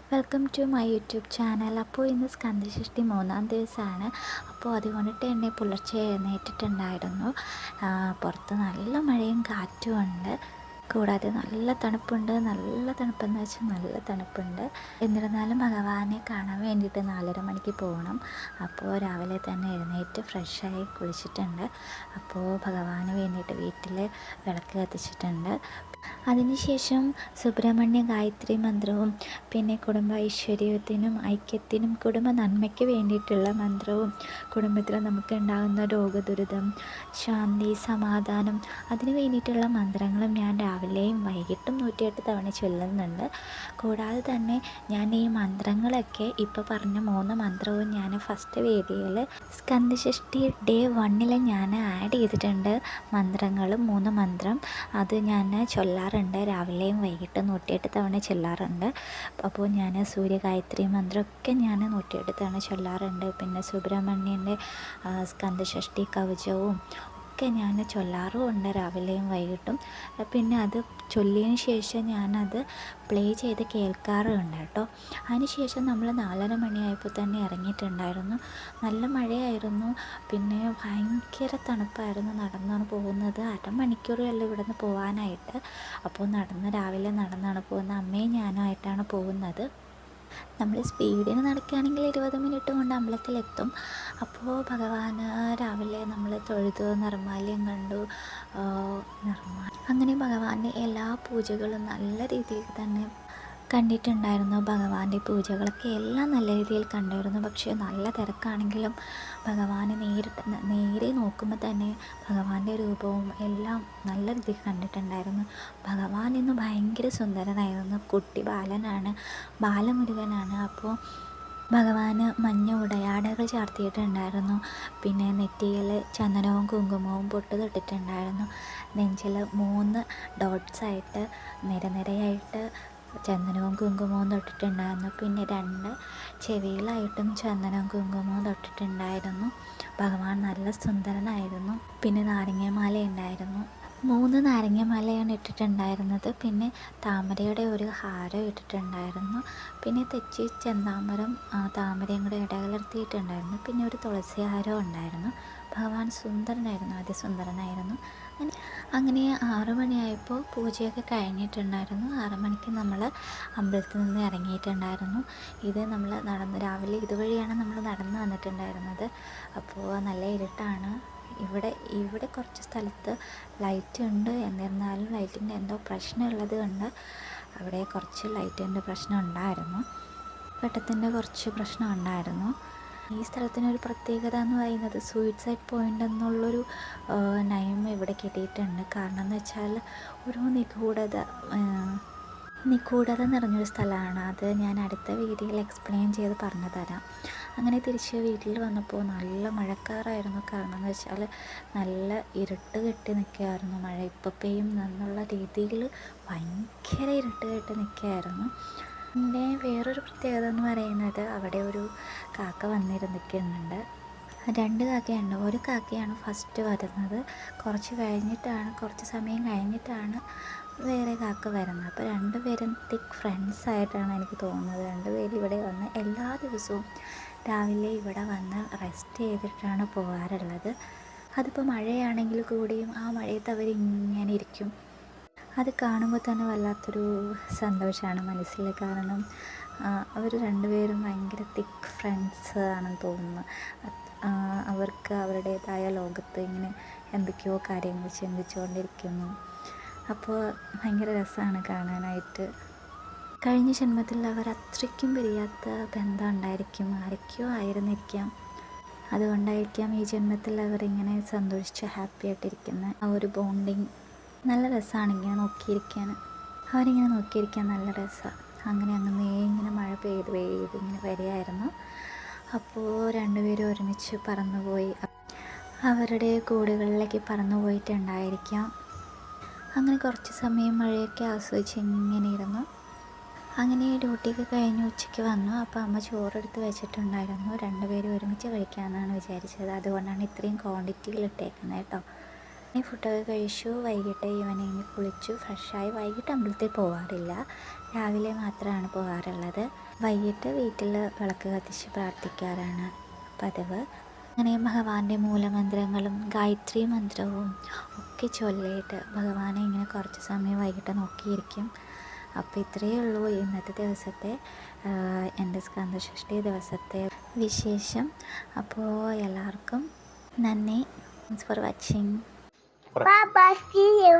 Welcome to my YouTube channel. അപ്പോൾ ഇന്ന് സ്കന്ദഷഷ്ടി 3-ാം ദിവസമാണ്. അപ്പോൾ അതുകൊണ്ടിട്ട് തന്നെ പുലർച്ചെ എഴുന്നേറ്റിട്ടുണ്ടായിരുന്നു. പുറത്ത് നല്ല മഴയും കാറ്റും ഉണ്ട്. കൂടാതെ നല്ല തണുപ്പുണ്ട്. നല്ല തണുപ്പെന്ന് വെച്ചാൽ നല്ല തണുപ്പുണ്ട്. എന്നിരുന്നാലും ഭഗവാനെ കാണാൻ വേണ്ടിയിട്ട് 4:30 മണിക്ക് പോകണം. അപ്പോൾ രാവിലെ തന്നെ എഴുന്നേറ്റ് ഫ്രഷായി കുളിച്ചിട്ടുണ്ട്. അപ്പോൾ ഭഗവാന് വേണ്ടിയിട്ട് വീട്ടിൽ വിളക്ക് കത്തിച്ചിട്ടുണ്ട്. അതിനുശേഷം സുബ്രഹ്മണ്യ ഗായത്രി മന്ത്രവും പിന്നെ കുടുംബ ഐശ്വര്യത്തിനും ഐക്യത്തിനും കുടുംബ നന്മയ്ക്ക് വേണ്ടിയിട്ടുള്ള മന്ത്രവും കുടുംബത്തിൽ നമുക്ക് ഉണ്ടാകുന്ന രോഗദുരിതം, ശാന്തി, സമാധാനം അതിന് വേണ്ടിയിട്ടുള്ള മന്ത്രങ്ങളും ഞാൻ രാവിലെയും വൈകിട്ടും 108 തവണ ചൊല്ലുന്നുണ്ട്. കൂടാതെ തന്നെ ഞാൻ ഈ മന്ത്രങ്ങളൊക്കെ ഇപ്പോൾ പറഞ്ഞ 3 മന്ത്രവും ഞാൻ ഫസ്റ്റ് വീഡിയോയിൽ സ്കന്ദഷഷ്ടി ഡേ 1 ഞാൻ ആഡ് ചെയ്തിട്ടുണ്ട്. മന്ത്രങ്ങളും 3 മന്ത്രം അത് ഞാൻ ചൊല്ലാറുണ്ട്. രാവിലെയും വൈകിട്ടും 108 തവണ ചൊല്ലാറുണ്ട്. അപ്പോൾ ഞാൻ സൂര്യഗായത്രി മന്ത്രമൊക്കെ ഞാൻ 108 തവണ ചൊല്ലാറുണ്ട്. പിന്നെ സുബ്രഹ്മണ്യൻ്റെ സ്കന്ദഷഷ്ടി കവചവും ഒക്കെ ഞാൻ ചൊല്ലാറുമുണ്ട് രാവിലെയും വൈകിട്ടും. പിന്നെ അത് ചൊല്ലിയതിന് ശേഷം ഞാനത് പ്ലേ ചെയ്ത് കേൾക്കാറുണ്ട് കേട്ടോ. അതിനുശേഷം നമ്മൾ 4:30 മണിയായപ്പോൾ തന്നെ ഇറങ്ങിയിട്ടുണ്ടായിരുന്നു. നല്ല മഴയായിരുന്നു. പിന്നെ ഭയങ്കര തണുപ്പായിരുന്നു. നടന്നാണ് പോകുന്നത്. അരമണിക്കൂറല്ല ഇവിടെ നിന്ന് പോകാനായിട്ട്. അപ്പോൾ രാവിലെ നടന്നാണ് പോകുന്നത്. അമ്മയും ഞാനുമായിട്ടാണ് പോകുന്നത്. നമ്മൾ സ്പീഡിന് നടക്കുകയാണെങ്കിൽ 20 മിനിറ്റ് കൊണ്ട് അമ്പലത്തിലെത്തും. അപ്പോൾ ഭഗവാന് രാവിലെ നമ്മൾ തൊഴുതു നിർമ്മാല്യം കണ്ടു. അങ്ങനെ ഭഗവാന്റെ എല്ലാ പൂജകളും നല്ല രീതിയിൽ തന്നെ കണ്ടിട്ടുണ്ടായിരുന്നു. ഭഗവാന്റെ പൂജകളൊക്കെ എല്ലാം നല്ല രീതിയിൽ കണ്ടിരുന്നു. പക്ഷേ നല്ല തിരക്കാണെങ്കിലും ഭഗവാനെ നേരെ നോക്കുമ്പോൾ തന്നെ ഭഗവാന്റെ രൂപവും എല്ലാം നല്ല രീതിയിൽ കണ്ടിട്ടുണ്ടായിരുന്നു. ഭഗവാൻ ഇന്ന് ഭയങ്കര സുന്ദരനായിരുന്നു. കുട്ടി ബാലമുരുകനാണ്. അപ്പോൾ ഭഗവാന് മഞ്ഞ ഉടയാടകൾ ചാർത്തിയിട്ടുണ്ടായിരുന്നു. പിന്നെ നെറ്റിയിൽ ചന്ദനവും കുങ്കുമവും പൊട്ട് തൊട്ടിട്ടുണ്ടായിരുന്നു. നെഞ്ചിൽ 3 ഡോട്ട്സായിട്ട് നിരയായിട്ട് ചന്ദനവും കുങ്കുമവും തൊട്ടിട്ടുണ്ടായിരുന്നു. പിന്നെ 2 ചെവിയിലായിട്ടും ചന്ദനവും കുങ്കുമവും തൊട്ടിട്ടുണ്ടായിരുന്നു. ഭഗവാൻ നല്ല സുന്ദരനായിരുന്നു. പിന്നെ നാരങ്ങമാല ഉണ്ടായിരുന്നു. 3 നാരങ്ങമാലയാണ് ഇട്ടിട്ടുണ്ടായിരുന്നത്. പിന്നെ താമരയുടെ ഒരു ഹാരം ഇട്ടിട്ടുണ്ടായിരുന്നു. പിന്നെ തെച്ചി ചെന്താമരം താമരയും കൂടെ ഇടകലർത്തിയിട്ടുണ്ടായിരുന്നു. പിന്നെ ഒരു തുളസി ഹാരവും ഉണ്ടായിരുന്നു. ഭഗവാൻ സുന്ദരനായിരുന്നു, അതിസുന്ദരനായിരുന്നു. അങ്ങനെ 6 മണിയായപ്പോൾ പൂജയൊക്കെ കഴിഞ്ഞിട്ടുണ്ടായിരുന്നു. 6 മണിക്ക് നമ്മൾ അമ്പലത്തിൽ നിന്ന് ഇറങ്ങിയിട്ടുണ്ടായിരുന്നു. ഇത് നമ്മൾ രാവിലെ ഇതുവഴിയാണ് നമ്മൾ നടന്ന് വന്നിട്ടുണ്ടായിരുന്നത്. അപ്പോൾ നല്ല ഇരുട്ടാണ്. ഇവിടെ കുറച്ച് സ്ഥലത്ത് ലൈറ്റ് ഉണ്ട്. എന്നിരുന്നാലും ലൈറ്റിൻ്റെ എന്തോ പ്രശ്നമുള്ളത് കൊണ്ട് അവിടെ കുറച്ച് ലൈറ്റിൻ്റെ പ്രശ്നം ഉണ്ടായിരുന്നു. വെട്ടത്തിൻ്റെ കുറച്ച് പ്രശ്നം ഉണ്ടായിരുന്നു. ഈ സ്ഥലത്തിനൊരു പ്രത്യേകത എന്ന് പറയുന്നത് സൂയിസൈഡ് പോയിൻ്റ് എന്നുള്ളൊരു നയം ഇവിടെ കിട്ടിയിട്ടുണ്ട്. കാരണം എന്ന് വെച്ചാൽ ഒരു നിഗൂഢത നിറഞ്ഞൊരു സ്ഥലമാണ്. അത് ഞാൻ അടുത്ത വീഡിയോയിൽ എക്സ്പ്ലെയിൻ ചെയ്ത് പറഞ്ഞു തരാം. അങ്ങനെ തിരിച്ച് വീട്ടിൽ വന്നപ്പോൾ നല്ല മഴക്കാറായിരുന്നു. കാരണം എന്ന് വെച്ചാൽ നല്ല ഇരുട്ട് കെട്ടി നിൽക്കുകയായിരുന്നു. മഴ ഇപ്പോൾ പെയ്യും എന്നുള്ള രീതിയിൽ ഭയങ്കര ഇരുട്ട് കെട്ടി നിൽക്കുകയായിരുന്നു. പിന്നെ വേറൊരു പ്രത്യേകത എന്ന് പറയുന്നത് അവിടെ ഒരു കാക്ക വന്നിരുന്നിരിക്കുന്നുണ്ട്. 2 കാക്കയുണ്ട്. ഒരു കാക്കയാണ് ഫസ്റ്റ് വരുന്നത്. കുറച്ച് സമയം കഴിഞ്ഞിട്ടാണ് വേറെ കാക്ക വരുന്നത്. അപ്പോൾ 2 പേരും തിക്ക് ഫ്രണ്ട്സ് ആയിട്ടാണ് എനിക്ക് തോന്നുന്നത്. 2 പേരും ഇവിടെ വന്ന് എല്ലാ ദിവസവും രാവിലെ ഇവിടെ വന്ന് റെസ്റ്റ് ചെയ്തിട്ടാണ് പോകാറുള്ളത്. അതിപ്പോൾ മഴയാണെങ്കിൽ കൂടിയും ആ മഴയത്ത് അവരിങ്ങനെ ഇരിക്കും. അത് കാണുമ്പോൾ തന്നെ വല്ലാത്തൊരു സന്തോഷമാണ് മനസ്സിൽ. കാരണം അവർ 2 പേരും ഭയങ്കര തിക്ക് ഫ്രണ്ട്സ് ആണെന്ന് തോന്നുന്നു. അവർക്ക് അവരുടേതായ ലോകത്ത് ഇങ്ങനെ എന്തൊക്കെയോ കാര്യങ്ങൾ ചിന്തിച്ചുകൊണ്ടിരിക്കുന്നു. അപ്പോൾ ഭയങ്കര രസമാണ് കാണാനായിട്ട്. കഴിഞ്ഞ ജന്മത്തിൽ അവർ അത്രയ്ക്കും പിരിയാത്ത ബന്ധം ഉണ്ടായിരിക്കും. ആരൊക്കെയോ ആയിരുന്നിരിക്കാം. അതുകൊണ്ടായിരിക്കാം ഈ ജന്മത്തിൽ അവരിങ്ങനെ സന്തോഷിച്ച് ഹാപ്പി ആയിട്ടിരിക്കുന്ന ആ ഒരു ബോണ്ടിങ് നല്ല രസമാണ്. അവരിങ്ങനെ നോക്കിയിരിക്കാൻ നല്ല രസമാണ്. അങ്ങനെ ഇങ്ങനെ മഴ പെയ്ത് ഇങ്ങനെ വരികയായിരുന്നു. അപ്പോൾ 2 പേരും ഒരുമിച്ച് പറന്നുപോയി. അവരുടെ കൂടുകളിലേക്ക് പറന്നു പോയിട്ടുണ്ടായിരിക്കാം. അങ്ങനെ കുറച്ച് സമയം മഴയൊക്കെ ആസ്വദിച്ച് ഇങ്ങനെ ഇരുന്നു. അങ്ങനെ ഡ്യൂട്ടിയൊക്കെ കഴിഞ്ഞ് ഉച്ചയ്ക്ക് വന്നു. അപ്പോൾ അമ്മ ചോറെടുത്ത് വെച്ചിട്ടുണ്ടായിരുന്നു. 2 പേരും ഒരുമിച്ച് കഴിക്കാമെന്നാണ് വിചാരിച്ചത്. അതുകൊണ്ടാണ് ഇത്രയും ക്വാണ്ടിറ്റിയിൽ ഇട്ടേക്കുന്നത് കേട്ടോ. ഫുഡൊക്കെ കഴിച്ചു. വൈകിട്ട് ഈവനിങ് കുളിച്ചു ഫ്രഷായി. വൈകിട്ട് അമ്പലത്തിൽ പോവാറില്ല, രാവിലെ മാത്രമാണ് പോകാറുള്ളത്. വൈകിട്ട് വീട്ടിൽ വിളക്ക് കത്തിച്ച് പ്രാർത്ഥിക്കാറാണ് പതിവ്. അങ്ങനെ ഭഗവാന്റെ മൂലമന്ത്രങ്ങളും ഗായത്രി മന്ത്രവും ഒക്കെ ചൊല്ലിയിട്ട് ഭഗവാനെ ഇങ്ങനെ കുറച്ച് സമയം വൈകിട്ട് നോക്കിയിരിക്കും. അപ്പോൾ ഇത്രയേ ഉള്ളൂ ഇന്നത്തെ ദിവസത്തെ എൻ്റെ സ്കന്ദഷഷ്ഠി ദിവസത്തെ വിശേഷം. അപ്പോൾ എല്ലാവർക്കും നന്ദി. Thanks for watching. Bye bye, see you.